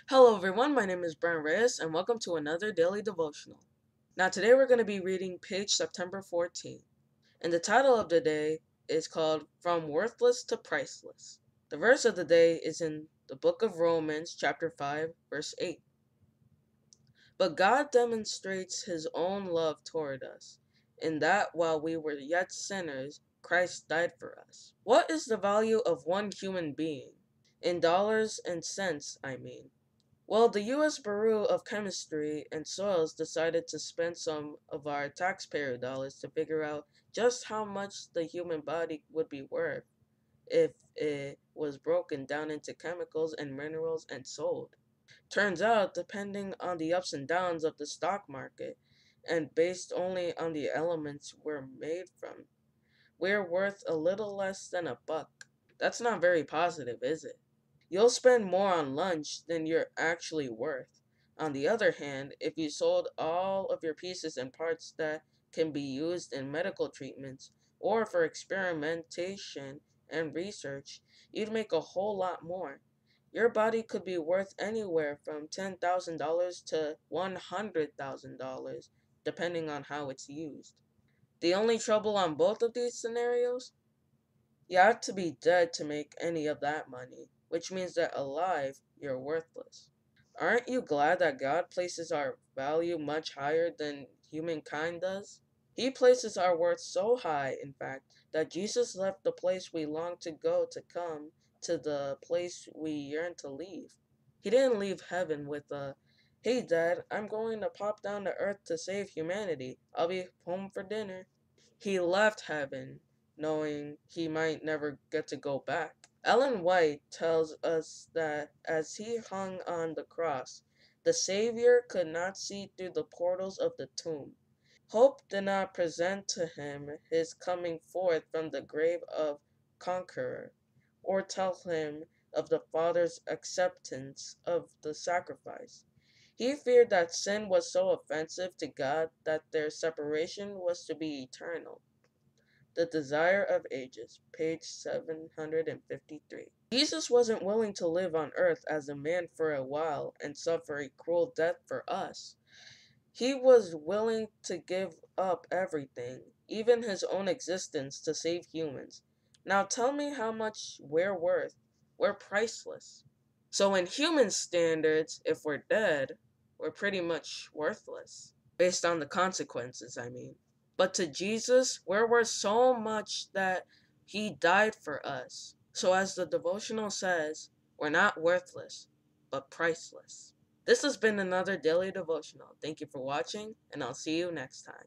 Hello everyone, my name is Brian Reyes and welcome to another Daily Devotional. Now today we're going to be reading page September 14th, and the title of the day is called From Worthless to Priceless. The verse of the day is in the book of Romans chapter 5 verse 8. But God demonstrates his own love toward us, in that while we were yet sinners, Christ died for us. What is the value of one human being? In dollars and cents, I mean. Well, the U.S. Bureau of Chemistry and Soils decided to spend some of our taxpayer dollars to figure out just how much the human body would be worth if it was broken down into chemicals and minerals and sold. Turns out, depending on the ups and downs of the stock market, and based only on the elements we're made from, we're worth a little less than a buck. That's not very positive, is it? You'll spend more on lunch than you're actually worth. On the other hand, if you sold all of your pieces and parts that can be used in medical treatments or for experimentation and research, you'd make a whole lot more. Your body could be worth anywhere from $10,000 to $100,000, depending on how it's used. The only trouble on both of these scenarios? You have to be dead to make any of that money, which means that alive, you're worthless. Aren't you glad that God places our value much higher than humankind does? He places our worth so high, in fact, that Jesus left the place we long to go to come to the place we yearn to leave. He didn't leave heaven with a, "Hey dad, I'm going to pop down to earth to save humanity. I'll be home for dinner." He left heaven knowing he might never get to go back. Ellen White tells us that as he hung on the cross, the Savior could not see through the portals of the tomb. Hope did not present to him his coming forth from the grave of conqueror, or tell him of the Father's acceptance of the sacrifice. He feared that sin was so offensive to God that their separation was to be eternal. The Desire of Ages, page 753. Jesus wasn't willing to live on earth as a man for a while and suffer a cruel death for us. He was willing to give up everything, even his own existence, to save humans. Now tell me how much we're worth. We're priceless. So, in human standards, if we're dead, we're pretty much worthless. Based on the consequences, I mean. But to Jesus, we're worth so much that he died for us. So, as the devotional says, we're not worthless, but priceless. This has been another daily devotional. Thank you for watching, and I'll see you next time.